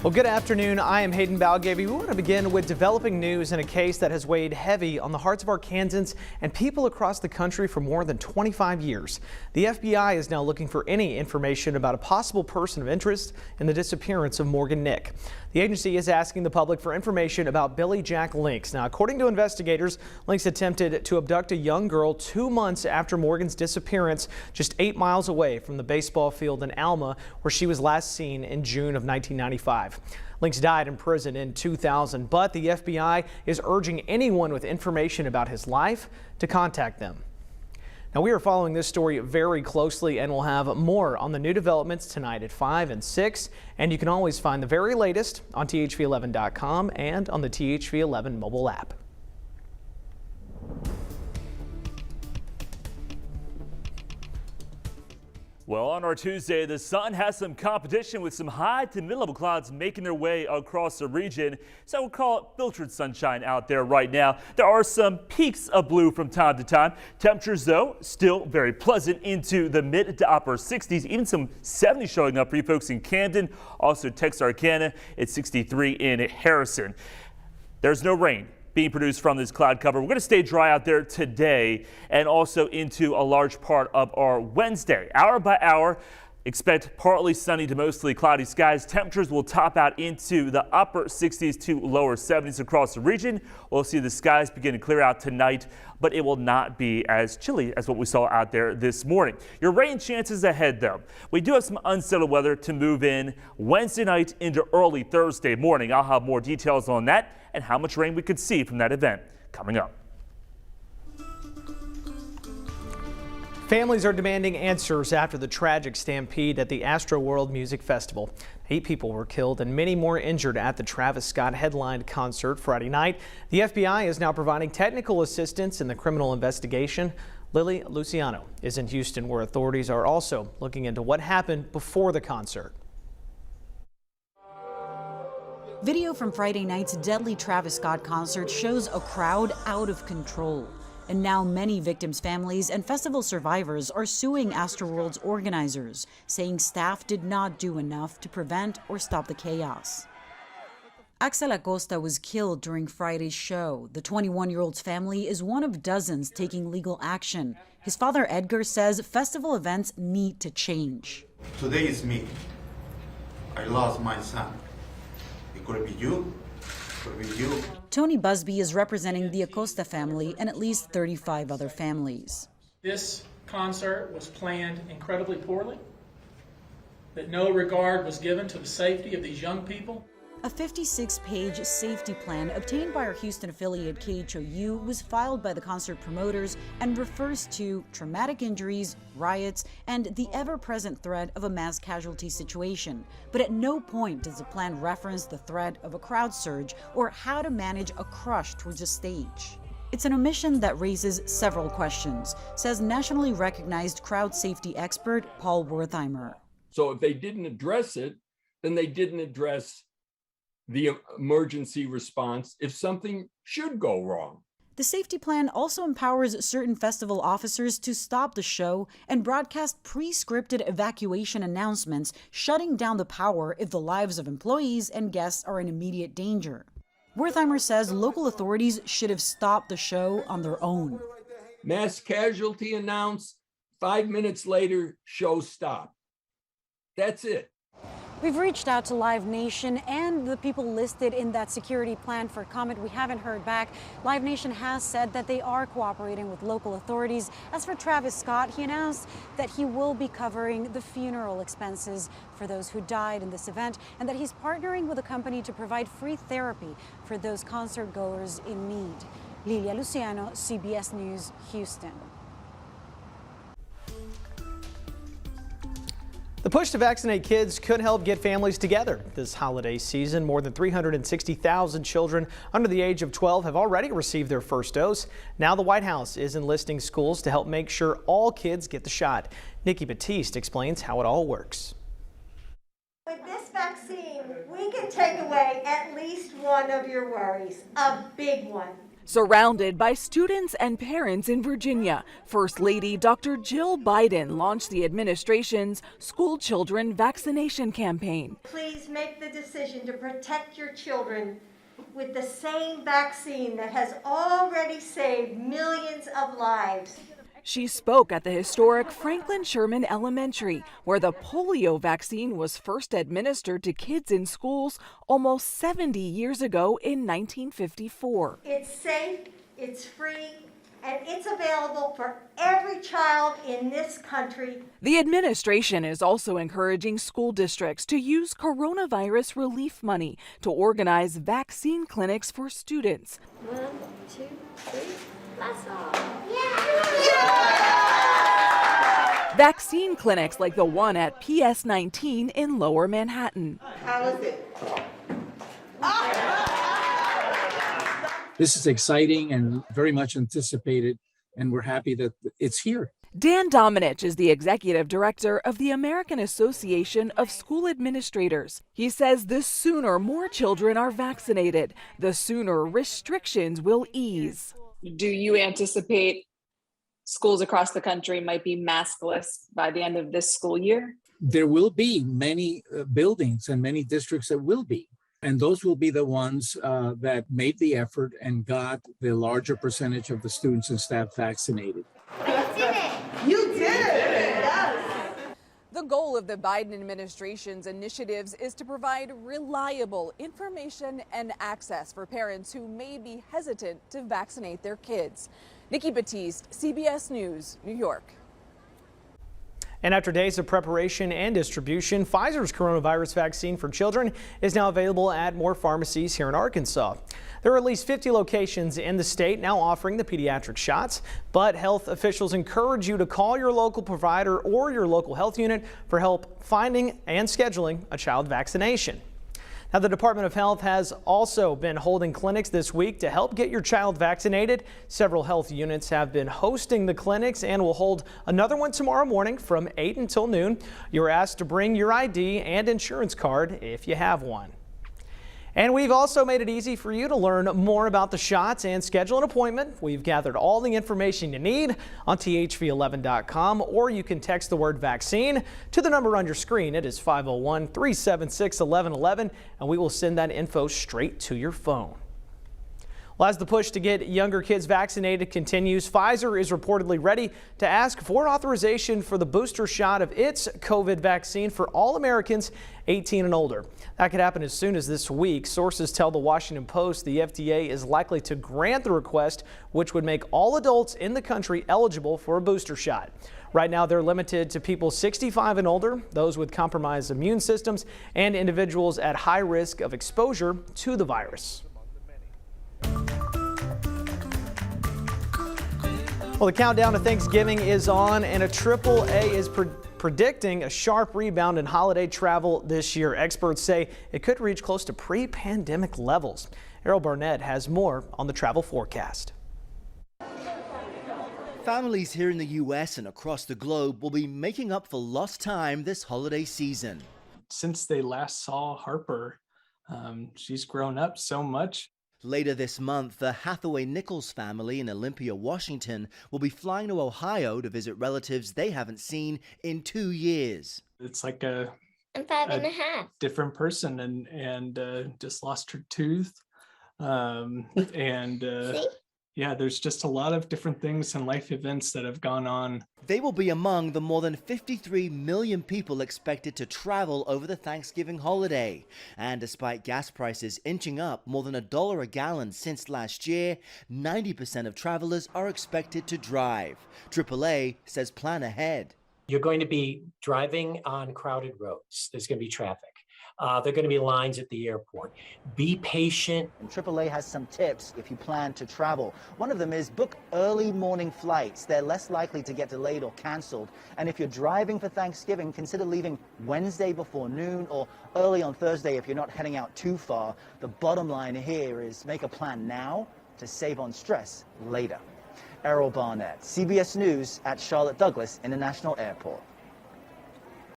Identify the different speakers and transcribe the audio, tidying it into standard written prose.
Speaker 1: Well, good afternoon. I am Hayden Balgavy. We want to begin with developing news in a case that has weighed heavy on the hearts of Arkansans and people across the country for more than 25 years. The FBI is now looking for any information about a possible person of interest in the disappearance of Morgan Nick. The agency is asking the public for information about Billy Jack Links. Now, according to investigators, Links attempted to abduct a young girl 2 months after Morgan's disappearance, just 8 miles away from the baseball field in Alma, where she was last seen in June of 1995. Links died in prison in 2000, but the FBI is urging anyone with information about his life to contact them. Now, we are following this story very closely and we'll have more on the new developments tonight at 5 and 6. And you can always find the very latest on thv-at-noon.com and on the THV11 mobile app.
Speaker 2: Well, on our Tuesday, the sun has some competition with some high to mid-level clouds making their way across the region. So we'll call it filtered sunshine out there right now. There are some peaks of blue from time to time. Temperatures, though, still very pleasant into the mid to upper 60s. Even some 70s showing up for you folks in Camden. Also Texarkana at 63 in Harrison. There's no rain being produced from this cloud cover. We're going to stay dry out there today and also into a large part of our Wednesday. Hour by hour, expect partly sunny to mostly cloudy skies. Temperatures will top out into the upper 60s to lower 70s across the region. We'll see the skies begin to clear out tonight, but it will not be as chilly as what we saw out there this morning. Your rain chances ahead, though. We do have some unsettled weather to move in Wednesday night into early Thursday morning. I'll have more details on that and how much rain we could see from that event coming up.
Speaker 1: Families are demanding answers after the tragic stampede at the Astroworld Music Festival. 8 people were killed and many more injured at the Travis Scott headlined concert Friday night. The FBI is now providing technical assistance in the criminal investigation. Lily Luciano is in Houston, where authorities are also looking into what happened before the concert.
Speaker 3: Video from Friday night's deadly Travis Scott concert shows a crowd out of control. And now many victims' families and festival survivors are suing Astroworld's organizers, saying staff did not do enough to prevent or stop the chaos. Axel Acosta was killed during Friday's show. The 21-year-old's family is one of dozens taking legal action. His father, Edgar, says festival events need to change.
Speaker 4: Today is me. I lost my son. It could be you. Could be you.
Speaker 3: Tony Busby is representing the Acosta family and at least 35 other families.
Speaker 5: This concert was planned incredibly poorly, that no regard was given to the safety of these young people.
Speaker 3: A 56-page safety plan obtained by our Houston affiliate KHOU was filed by the concert promoters and refers to traumatic injuries, riots, and the ever-present threat of a mass casualty situation. But at no point does the plan reference the threat of a crowd surge or how to manage a crush towards a stage. It's an omission that raises several questions, says nationally recognized crowd safety expert Paul Wertheimer.
Speaker 6: So if they didn't address it, then they didn't address the emergency response if something should go wrong.
Speaker 3: The safety plan also empowers certain festival officers to stop the show and broadcast pre-scripted evacuation announcements, shutting down the power if the lives of employees and guests are in immediate danger. Wertheimer says local authorities should have stopped the show on their own.
Speaker 6: Mass casualty announced, 5 minutes later, show stopped. That's it.
Speaker 3: We've reached out to Live Nation and the people listed in that security plan for comment. We haven't heard back. Live Nation has said that they are cooperating with local authorities. As for Travis Scott, he announced that he will be covering the funeral expenses for those who died in this event and that he's partnering with a company to provide free therapy for those concert goers in need. Lilia Luciano, CBS News, Houston.
Speaker 1: The push to vaccinate kids could help get families together this holiday season. More than 360,000 children under the age of 12 have already received their first dose. Now the White House is enlisting schools to help make sure all kids get the shot. Nikki Batiste explains how it all works.
Speaker 7: With this vaccine, we can take away at least one of your worries, a big one.
Speaker 8: Surrounded by students and parents in Virginia, First Lady Dr. Jill Biden launched the administration's School Children Vaccination Campaign.
Speaker 7: Please make the decision to protect your children with the same vaccine that has already saved millions of lives.
Speaker 8: She spoke at the historic Franklin Sherman Elementary, where the polio vaccine was first administered to kids in schools almost 70 years ago in 1954.
Speaker 7: It's safe, it's free, and it's available for every child in this country.
Speaker 8: The administration is also encouraging school districts to use coronavirus relief money to organize vaccine clinics for students.
Speaker 7: 1, 2, 3, that's all.
Speaker 8: Vaccine clinics like the one at PS 19 in Lower Manhattan.
Speaker 7: How is it?
Speaker 9: This is exciting and very much anticipated, and we're happy that it's here.
Speaker 8: Dan Domenech is the executive director of the American Association of School Administrators. He says the sooner more children are vaccinated, the sooner restrictions will ease.
Speaker 10: Do you anticipate schools across the country might be maskless by the end of this school year?
Speaker 9: There will be many buildings and many districts that will be. And those will be the ones that made the effort and got the larger percentage of the students and staff vaccinated.
Speaker 7: You did it! Yes.
Speaker 8: The goal of the Biden administration's initiatives is to provide reliable information and access for parents who may be hesitant to vaccinate their kids. Nikki Batiste, CBS News, New York.
Speaker 1: And after days of preparation and distribution, Pfizer's coronavirus vaccine for children is now available at more pharmacies here in Arkansas. There are at least 50 locations in the state now offering the pediatric shots, but health officials encourage you to call your local provider or your local health unit for help finding and scheduling a child vaccination. Now, the Department of Health has also been holding clinics this week to help get your child vaccinated. Several health units have been hosting the clinics and will hold another one tomorrow morning from 8 until noon. You're asked to bring your ID and insurance card if you have one. And we've also made it easy for you to learn more about the shots and schedule an appointment. We've gathered all the information you need on thv-at-noon.com, or you can text the word vaccine to the number on your screen. It is 501-376-1111, and we will send that info straight to your phone. Well, as the push to get younger kids vaccinated continues, Pfizer is reportedly ready to ask for authorization for the booster shot of its COVID vaccine for all Americans 18 and older. That could happen as soon as this week. Sources tell the Washington Post the FDA is likely to grant the request, which would make all adults in the country eligible for a booster shot. Right now, they're limited to people 65 and older, those with compromised immune systems, and individuals at high risk of exposure to the virus. Well, the countdown to Thanksgiving is on, and a AAA is predicting a sharp rebound in holiday travel this year. Experts say it could reach close to pre-pandemic levels. Errol Barnett has more on the travel forecast.
Speaker 11: Families here in the U.S. and across the globe will be making up for lost time this holiday season.
Speaker 12: Since they last saw Harper, she's grown up so much.
Speaker 11: Later this month, the Hathaway-Nichols family in Olympia, Washington, will be flying to Ohio to visit relatives they haven't seen in 2 years.
Speaker 12: It's like I'm
Speaker 7: 5.5.
Speaker 12: different person and just lost her tooth. Yeah, there's just a lot of different things and life events that have gone on.
Speaker 11: They will be among the more than 53 million people expected to travel over the Thanksgiving holiday. And despite gas prices inching up more than $1 a gallon since last year, 90% of travelers are expected to drive. AAA says plan ahead.
Speaker 13: You're going to be driving on crowded roads. There's going to be traffic. There are going to be lines at the airport. Be patient.
Speaker 11: And AAA has some tips if you plan to travel. One of them is book early morning flights. They're less likely to get delayed or canceled. And if you're driving for Thanksgiving, consider leaving Wednesday before noon or early on Thursday if you're not heading out too far. The bottom line here is make a plan now to save on stress later. Errol Barnett, CBS News at Charlotte Douglas International Airport.